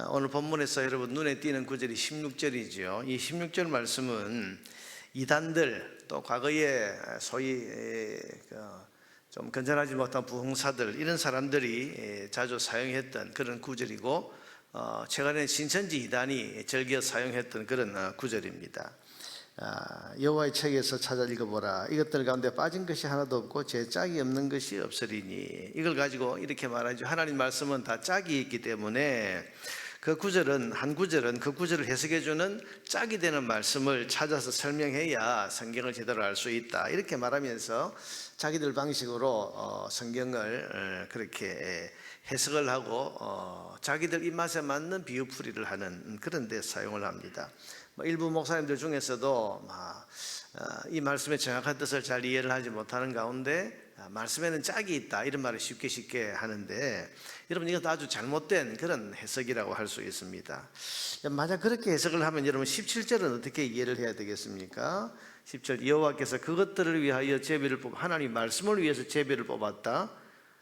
오늘 본문에서 여러분 눈에 띄는 구절이 16절이죠. 이 16절 말씀은 이단들 또 과거에 소위 좀 건전하지 못한 부흥사들 이런 사람들이 자주 사용했던 그런 구절이고 최근에 신천지 이단이 즐겨 사용했던 그런 구절입니다. 여호와의 책에서 찾아 읽어보라. 이것들 가운데 빠진 것이 하나도 없고 제 짝이 없는 것이 없으리니. 이걸 가지고 이렇게 말하죠. 하나님 말씀은 다 짝이 있기 때문에 그 구절은 한 구절은 그 구절을 해석해주는 짝이 되는 말씀을 찾아서 설명해야 성경을 제대로 알 수 있다. 이렇게 말하면서 자기들 방식으로 성경을 그렇게 해석을 하고 자기들 입맛에 맞는 비유풀이를 하는 그런 데 사용을 합니다. 일부 목사님들 중에서도 이 말씀의 정확한 뜻을 잘 이해를 하지 못하는 가운데 말씀에는 짝이 있다 이런 말을 쉽게 하는데 여러분 이것도 아주 잘못된 그런 해석이라고 할 수 있습니다. 만약 그렇게 해석을 하면 여러분 17절은 어떻게 이해를 해야 되겠습니까? 10절 여호와께서 그것들을 위하여 제비를 뽑아 하나님 말씀을 위해서 제비를 뽑았다.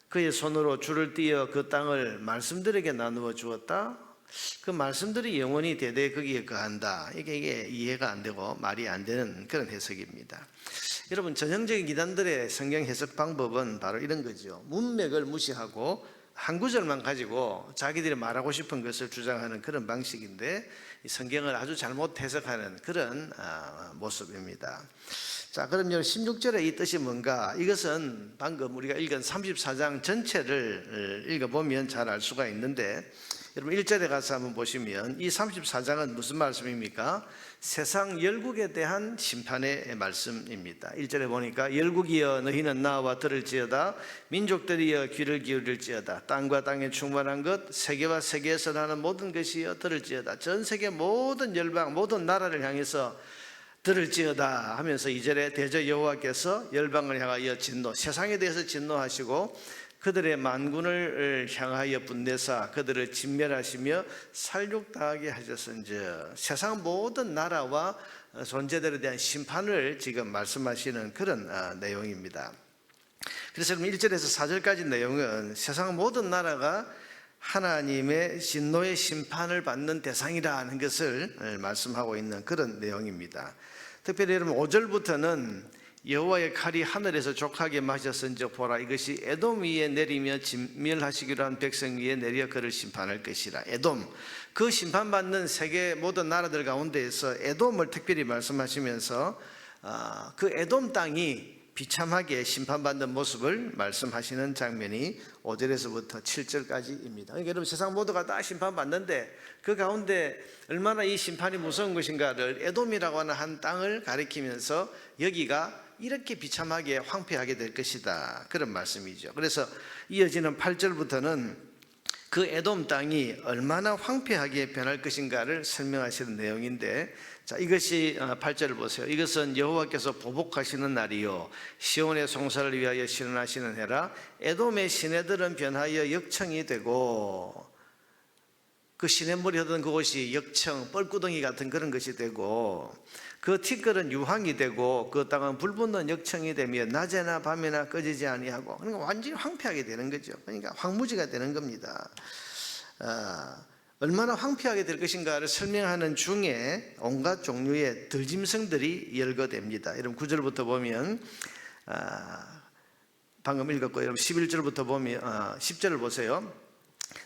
그의 손으로 줄을 띄어 그 땅을 말씀들에게 나누어 주었다. 그 말씀들이 영원히 대대 거기에 거한다. 이게 이해가 안 되고 말이 안 되는 그런 해석입니다. 여러분 전형적인 이단들의 성경 해석 방법은 바로 이런 거죠. 문맥을 무시하고 한 구절만 가지고 자기들이 말하고 싶은 것을 주장하는 그런 방식인데 이 성경을 아주 잘못 해석하는 그런 모습입니다. 자, 그럼 16절의 이 뜻이 뭔가? 이것은 방금 우리가 읽은 34장 전체를 읽어보면 잘 알 수가 있는데 여러분 1절에 가서 한번 보시면 이 34장은 무슨 말씀입니까? 세상 열국에 대한 심판의 말씀입니다. 1절에 보니까 열국이여 너희는 나와 들을지어다 민족들이여 귀를 기울일지어다 땅과 땅에 충만한 것 세계와 세계에서 나는 모든 것이여 들을지어다 전 세계 모든 열방 모든 나라를 향해서 들을지어다 하면서 2절에 대저 여호와께서 열방을 향하여 진노 세상에 대해서 진노하시고 그들의 만군을 향하여 분내사 그들을 진멸하시며 살육당하게 하셨은즉 세상 모든 나라와 존재들에 대한 심판을 지금 말씀하시는 그런 내용입니다. 그래서 1절에서 4절까지 내용은 세상 모든 나라가 하나님의 진노의 심판을 받는 대상이라는 것을 말씀하고 있는 그런 내용입니다. 특별히 여러분 5절부터는 여호와의 칼이 하늘에서 족하게 마셨은즉 보라 이것이 에돔 위에 내리며 진멸하시기로 한 백성 위에 내려 그를 심판할 것이라. 에돔 그 심판받는 세계 모든 나라들 가운데에서 에돔을 특별히 말씀하시면서 그 에돔 땅이 비참하게 심판받는 모습을 말씀하시는 장면이 5절에서부터 7절까지입니다. 그러니까 여러분 세상 모두가 다 심판받는데 그 가운데 얼마나 이 심판이 무서운 것인가를 에돔이라고 하는 한 땅을 가리키면서 여기가 이렇게 비참하게 황폐하게 될 것이다 그런 말씀이죠. 그래서 이어지는 8절부터는 그 에돔 땅이 얼마나 황폐하게 변할 것인가를 설명하시는 내용인데 자 이것이 8절을 보세요. 이것은 여호와께서 보복하시는 날이요 시온의 송사를 위하여 신원하시는 해라. 에돔의 시내들은 변하여 역청이 되고 그 시냇물이 흐르는 그곳이 역청 뻘구덩이 같은 그런 것이 되고 그 티끌은 유황이 되고 그 땅은 불붙는 역청이 되며 낮에나 밤에나 꺼지지 아니하고 그러니까 완전히 황폐하게 되는 거죠. 그러니까 황무지가 되는 겁니다. 얼마나 황폐하게 될 것인가를 설명하는 중에 온갖 종류의 들짐승들이 열거됩니다. 여러분 9절부터 보면 방금 읽었고 여러분 11절부터 보면 10절을 보세요.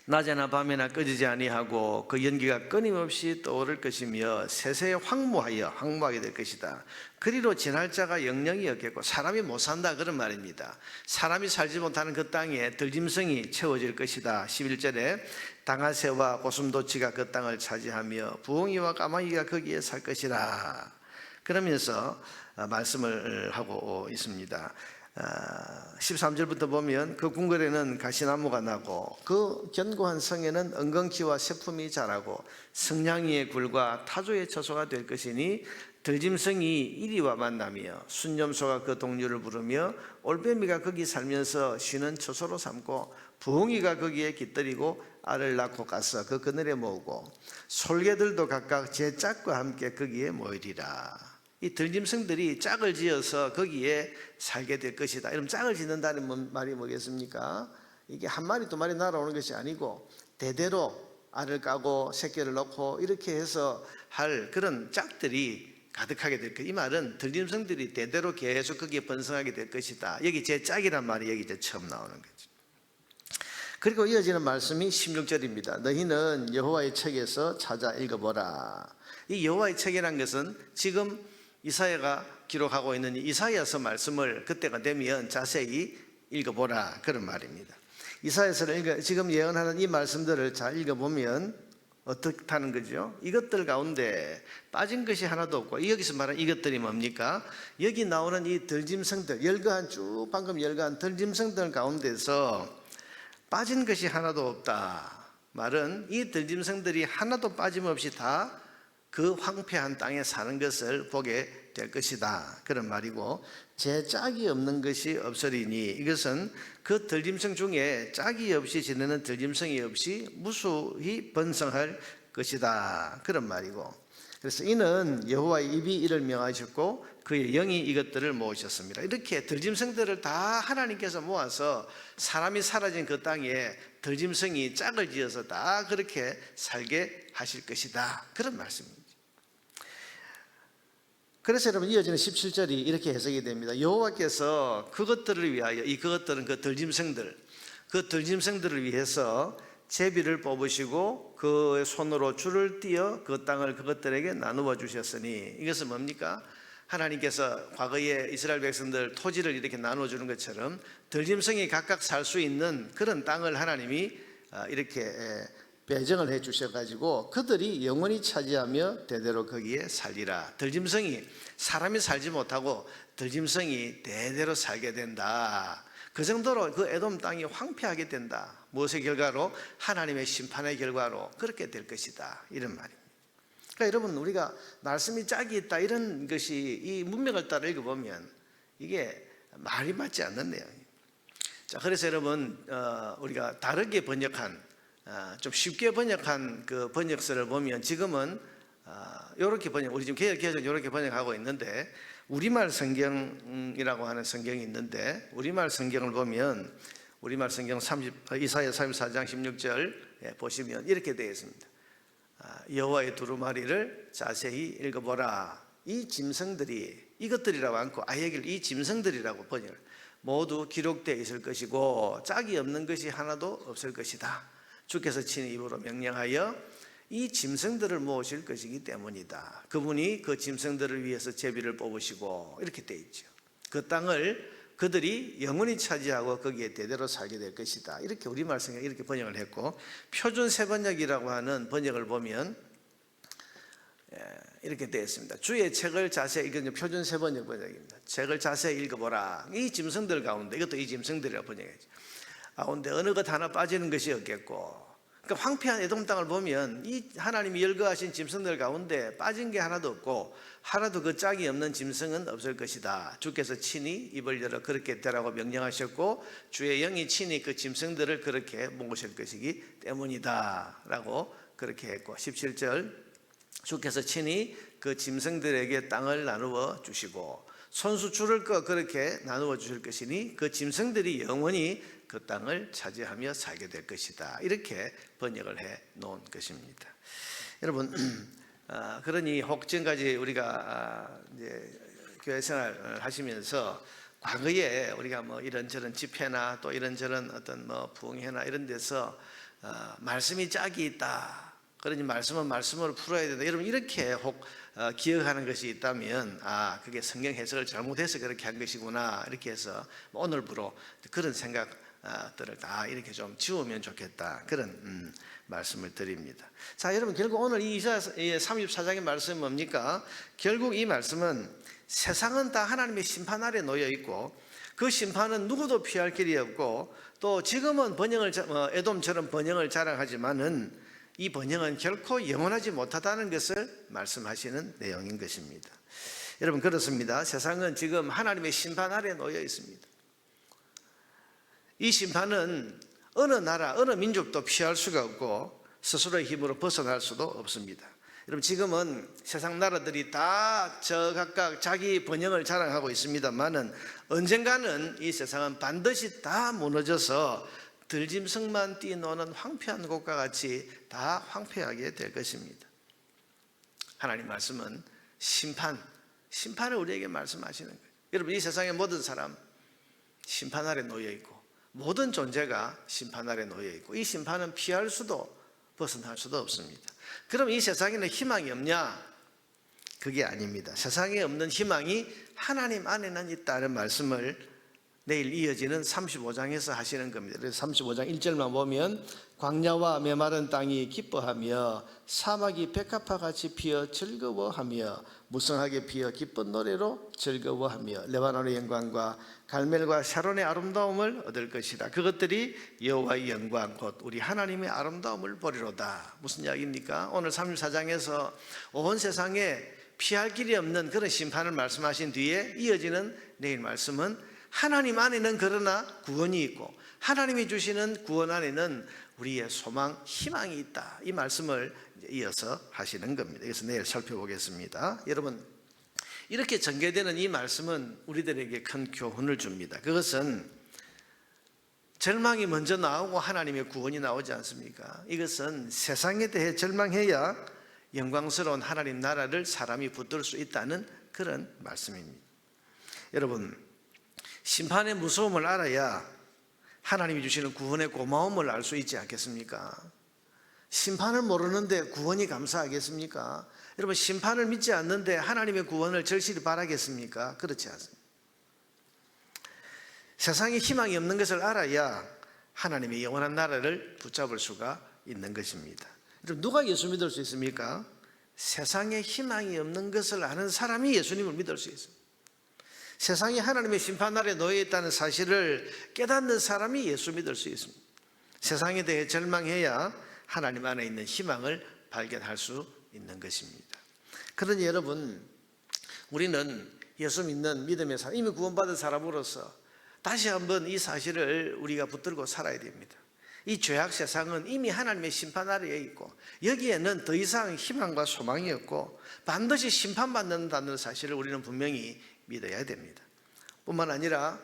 낮에나 밤에나 꺼지지 아니하고 그 연기가 끊임없이 떠오를 것이며 세세에 황무하게 될 것이다. 그리로 지날 자가 영영이 없겠고 사람이 못 산다 그런 말입니다. 사람이 살지 못하는 그 땅에 들짐승이 채워질 것이다. 11절에 당아새와 고슴도치가 그 땅을 차지하며 부엉이와 까마귀가 거기에 살 것이라 그러면서 말씀을 하고 있습니다. 13절부터 보면 그 궁궐에는 가시나무가 나고 그 견고한 성에는 엉겅퀴와 새품이 자라고 성냥이의 굴과 타조의 처소가 될 것이니 들짐승이 이리와 만나며 순념소가 그 동류를 부르며 올빼미가 거기 살면서 쉬는 처소로 삼고 부엉이가 거기에 깃들이고 알을 낳고 가서 그 그늘에 모으고 솔개들도 각각 제 짝과 함께 거기에 모이리라. 이 들짐승들이 짝을 지어서 거기에 살게 될 것이다. 여러분 짝을 짓는다는 말이 뭐겠습니까? 이게 한 마리 두 마리 날아오는 것이 아니고 대대로 알을 까고 새끼를 놓고 이렇게 해서 할 그런 짝들이 가득하게 될 것이다. 이 말은 들짐승들이 대대로 계속 거기에 번성하게 될 것이다. 여기 제 짝이란 말이 여기 이제 처음 나오는 거죠. 그리고 이어지는 말씀이 16절입니다. 너희는 여호와의 책에서 찾아 읽어보라. 이 여호와의 책이란 것은 지금 이사야가 기록하고 있는 이사야서 말씀을 그때가 되면 자세히 읽어보라, 그런 말입니다. 이사야서를 지금 예언하는 이 말씀들을 잘 읽어보면 어떻다는 거죠? 이것들 가운데 빠진 것이 하나도 없고, 여기서 말하는 이것들이 뭡니까? 여기 나오는 이 들짐승들, 열거한 쭉 방금 열거한 들짐승들 가운데서 빠진 것이 하나도 없다. 말은 이 들짐승들이 하나도 빠짐없이 다 그 황폐한 땅에 사는 것을 보게 될 것이다, 그런 말이고, 제 짝이 없는 것이 없으리니, 이것은 그 들짐승 중에 짝이 없이 지내는 들짐승이 없이 무수히 번성할 것이다, 그런 말이고, 그래서 이는 여호와의 입이 이를 명하셨고 그의 영이 이것들을 모으셨습니다. 이렇게 들짐승들을 다 하나님께서 모아서 사람이 사라진 그 땅에 들짐승이 짝을 지어서 다 그렇게 살게 하실 것이다, 그런 말씀입니다. 그래서 여러분 이어지는 17절이 이렇게 해석이 됩니다. 여호와께서 그것들을 위하여, 그것들은 그 들짐승들을 위해서 제비를 뽑으시고 그 손으로 줄을 띄어 그 땅을 그것들에게 나누어 주셨으니, 이것은 뭡니까? 하나님께서 과거에 이스라엘 백성들 토지를 이렇게 나누어 주는 것처럼 들짐승이 각각 살 수 있는 그런 땅을 하나님이 이렇게 배정을 해 주셔가지고 그들이 영원히 차지하며 대대로 거기에 살리라. 들짐승이, 사람이 살지 못하고 들짐승이 대대로 살게 된다. 그 정도로 그 에돔 땅이 황폐하게 된다. 무엇의 결과로? 하나님의 심판의 결과로 그렇게 될 것이다, 이런 말입니다. 그러니까 여러분, 우리가 말씀이 짝이 있다 이런 것이 이 문맥을 따라 읽어보면 이게 말이 맞지 않는 내용이에요. 자, 그래서 여러분 우리가 다르게 번역한, 좀 쉽게 번역한 그 번역서를 보면 지금은 이렇게 번역, 우리 지금 개혁개정 이렇게 번역하고 있는데, 우리말 성경이라고 하는 성경이 있는데, 우리말 성경을 보면 우리말 성경 이사야 34장 16절 보시면 이렇게 되어 있습니다. 여호와의 두루마리를 자세히 읽어보라. 이 짐승들이, 이것들이라고 않고 아예 이 짐승들이라고 번역을, 모두 기록되어 있을 것이고 짝이 없는 것이 하나도 없을 것이다. 주께서 친히 입으로 명령하여 이 짐승들을 모으실 것이기 때문이다. 그분이 그 짐승들을 위해서 제비를 뽑으시고 이렇게 되어 있죠. 그 땅을 그들이 영원히 차지하고 거기에 대대로 살게 될 것이다. 이렇게 우리말 성경에 이렇게 번역을 했고, 표준 세번역이라고 하는 번역을 보면 이렇게 되어 있습니다. 주의 책을 자세히, 이건 표준 세번역 번역입니다. 책을 자세히 읽어보라. 이 짐승들 가운데, 이것도 이 짐승들이라고 번역했죠. 가운데 어느 것 하나 빠지는 것이 없겠고, 그러니까 황폐한 에돔 땅을 보면 이 하나님이 열거하신 짐승들 가운데 빠진 게 하나도 없고 하나도 그 짝이 없는 짐승은 없을 것이다. 주께서 친히 입을 열어 그렇게 되라고 명령하셨고 주의 영이 친히 그 짐승들을 그렇게 모으실 것이기 때문이다 라고 그렇게 했고, 17절 주께서 친히 그 짐승들에게 땅을 나누어 주시고 손수 줄을 꺼 그렇게 나누어 주실 것이니 그 짐승들이 영원히 그 땅을 차지하며 살게 될 것이다. 이렇게 번역을 해 놓은 것입니다. 여러분, 그러니 혹 지금까지 우리가 이제 교회 생활을 하시면서 과거에 우리가 뭐 이런저런 집회나 또 이런저런 어떤 뭐 부흥회나 이런 데서 말씀이 짝이 있다, 그러니 말씀은 말씀으로 풀어야 된다, 여러분 이렇게 혹 기억하는 것이 있다면 그게 성경 해석을 잘못해서 그렇게 한 것이구나, 이렇게 해서 오늘부로 그런 생각들을 다 이렇게 좀 지우면 좋겠다, 그런 말씀을 드립니다. 자, 여러분, 결국 오늘 이 이사야 34장의 말씀은 뭡니까? 결국 이 말씀은 세상은 다 하나님의 심판 아래 놓여 있고 그 심판은 누구도 피할 길이 없고, 또 지금은 에돔처럼 번영을 자랑하지만은 이 번영은 결코 영원하지 못하다는 것을 말씀하시는 내용인 것입니다. 여러분, 그렇습니다. 세상은 지금 하나님의 심판 아래 놓여 있습니다. 이 심판은 어느 나라, 어느 민족도 피할 수가 없고 스스로의 힘으로 벗어날 수도 없습니다. 여러분, 지금은 세상 나라들이 다 각각 자기 번영을 자랑하고 있습니다만은 언젠가는 이 세상은 반드시 다 무너져서 들짐승만 뛰노는 황폐한 곳과 같이 다 황폐하게 될 것입니다. 하나님 말씀은 심판을 우리에게 말씀하시는 거예요. 여러분, 이 세상의 모든 사람 심판 아래 놓여 있고, 모든 존재가 심판 아래 놓여 있고, 이 심판은 피할 수도 벗어날 수도 없습니다. 그럼 이 세상에는 희망이 없냐? 그게 아닙니다. 세상에 없는 희망이 하나님 안에는 있다는 말씀을 내일 이어지는 35장에서 하시는 겁니다. 그래서 35장 1절만 보면 광야와 메마른 땅이 기뻐하며 사막이 백합화같이 피어 즐거워하며 무성하게 피어 기쁜 노래로 즐거워하며 레바논의 영광과 갈멜과 샤론의 아름다움을 얻을 것이다. 그것들이 여호와의 영광 곧 우리 하나님의 아름다움을 보리로다. 무슨 이야기입니까? 오늘 34장에서 온 세상에 피할 길이 없는 그런 심판을 말씀하신 뒤에 이어지는 내일 말씀은 하나님 안에는 그러나 구원이 있고 하나님이 주시는 구원 안에는 우리의 소망, 희망이 있다. 이 말씀을 이어서 하시는 겁니다. 그래서 내일 살펴보겠습니다. 여러분, 이렇게 전개되는 이 말씀은 우리들에게 큰 교훈을 줍니다. 그것은 절망이 먼저 나오고 하나님의 구원이 나오지 않습니까? 이것은 세상에 대해 절망해야 영광스러운 하나님 나라를 사람이 붙들 수 있다는 그런 말씀입니다. 여러분, 심판의 무서움을 알아야 하나님이 주시는 구원의 고마움을 알 수 있지 않겠습니까? 심판을 모르는데 구원이 감사하겠습니까? 여러분, 심판을 믿지 않는데 하나님의 구원을 절실히 바라겠습니까? 그렇지 않습니다. 세상에 희망이 없는 것을 알아야 하나님의 영원한 나라를 붙잡을 수가 있는 것입니다. 여러분, 누가 예수 믿을 수 있습니까? 세상에 희망이 없는 것을 아는 사람이 예수님을 믿을 수 있습니다. 세상이 하나님의 심판 아래 놓여 있다는 사실을 깨닫는 사람이 예수 믿을 수 있습니다. 세상에 대해 절망해야 하나님 안에 있는 희망을 발견할 수 있는 것입니다. 그러니 여러분, 우리는 예수 믿는 믿음의 사람, 이미 구원받은 사람으로서 다시 한번 이 사실을 우리가 붙들고 살아야 됩니다. 이 죄악 세상은 이미 하나님의 심판 아래에 있고 여기에는 더 이상 희망과 소망이 없고 반드시 심판받는다는 사실을 우리는 분명히 믿어야 됩니다. 뿐만 아니라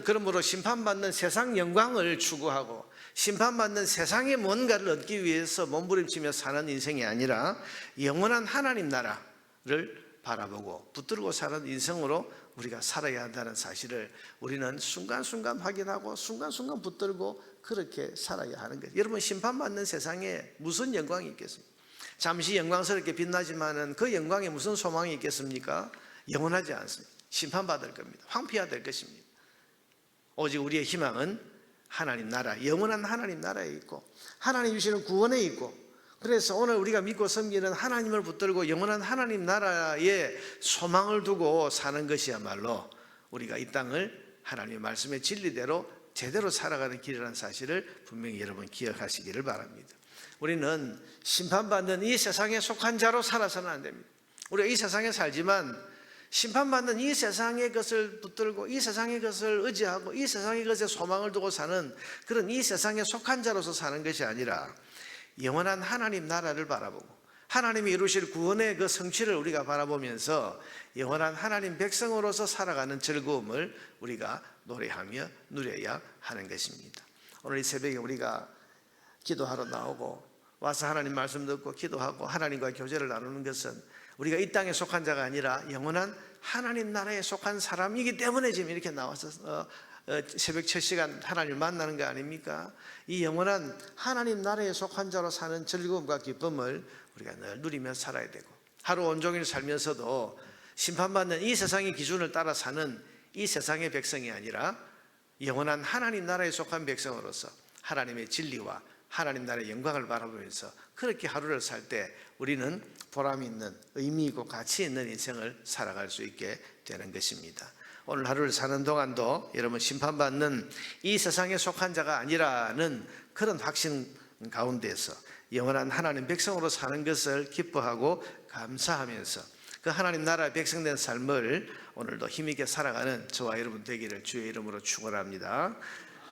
그러므로 심판받는 세상 영광을 추구하고 심판받는 세상의 뭔가를 얻기 위해서 몸부림치며 사는 인생이 아니라 영원한 하나님 나라를 바라보고 붙들고 사는 인생으로 우리가 살아야 한다는 사실을 우리는 순간순간 확인하고 순간순간 붙들고 그렇게 살아야 하는 거예요. 여러분, 심판받는 세상에 무슨 영광이 있겠습니까? 잠시 영광스럽게 빛나지만은 그 영광에 무슨 소망이 있겠습니까? 영원하지 않습니다. 심판받을 겁니다. 황폐화될 것입니다. 오직 우리의 희망은 하나님 나라, 영원한 하나님 나라에 있고 하나님 주시는 구원에 있고, 그래서 오늘 우리가 믿고 섬기는 하나님을 붙들고 영원한 하나님 나라에 소망을 두고 사는 것이야말로 우리가 이 땅을 하나님의 말씀의 진리대로 제대로 살아가는 길이라는 사실을 분명히 여러분 기억하시기를 바랍니다. 우리는 심판받는 이 세상에 속한 자로 살아서는 안 됩니다. 우리가 이 세상에 살지만 심판받는 이 세상의 것을 붙들고 이 세상의 것을 의지하고 이 세상의 것에 소망을 두고 사는 그런 이 세상에 속한 자로서 사는 것이 아니라 영원한 하나님 나라를 바라보고 하나님이 이루실 구원의 그 성취를 우리가 바라보면서 영원한 하나님 백성으로서 살아가는 즐거움을 우리가 노래하며 누려야 하는 것입니다. 오늘 이 새벽에 우리가 기도하러 나오고 와서 하나님 말씀 듣고 기도하고 하나님과 교제를 나누는 것은 우리가 이 땅에 속한 자가 아니라 영원한 하나님 나라에 속한 사람이기 때문에 지금 이렇게 나와서 새벽 첫 시간 하나님을 만나는 거 아닙니까? 이 영원한 하나님 나라에 속한 자로 사는 즐거움과 기쁨을 우리가 늘 누리며 살아야 되고, 하루 온종일 살면서도 심판받는 이 세상의 기준을 따라 사는 이 세상의 백성이 아니라 영원한 하나님 나라에 속한 백성으로서 하나님의 진리와 하나님 나라의 영광을 바라보면서 그렇게 하루를 살 때 우리는 보람 있는 의미 있고 가치 있는 인생을 살아갈 수 있게 되는 것입니다. 오늘 하루를 사는 동안도 여러분 심판받는 이 세상에 속한 자가 아니라는 그런 확신 가운데서 영원한 하나님 백성으로 사는 것을 기뻐하고 감사하면서 그 하나님 나라의 백성된 삶을 오늘도 힘있게 살아가는 저와 여러분 되기를 주의 이름으로 축원합니다.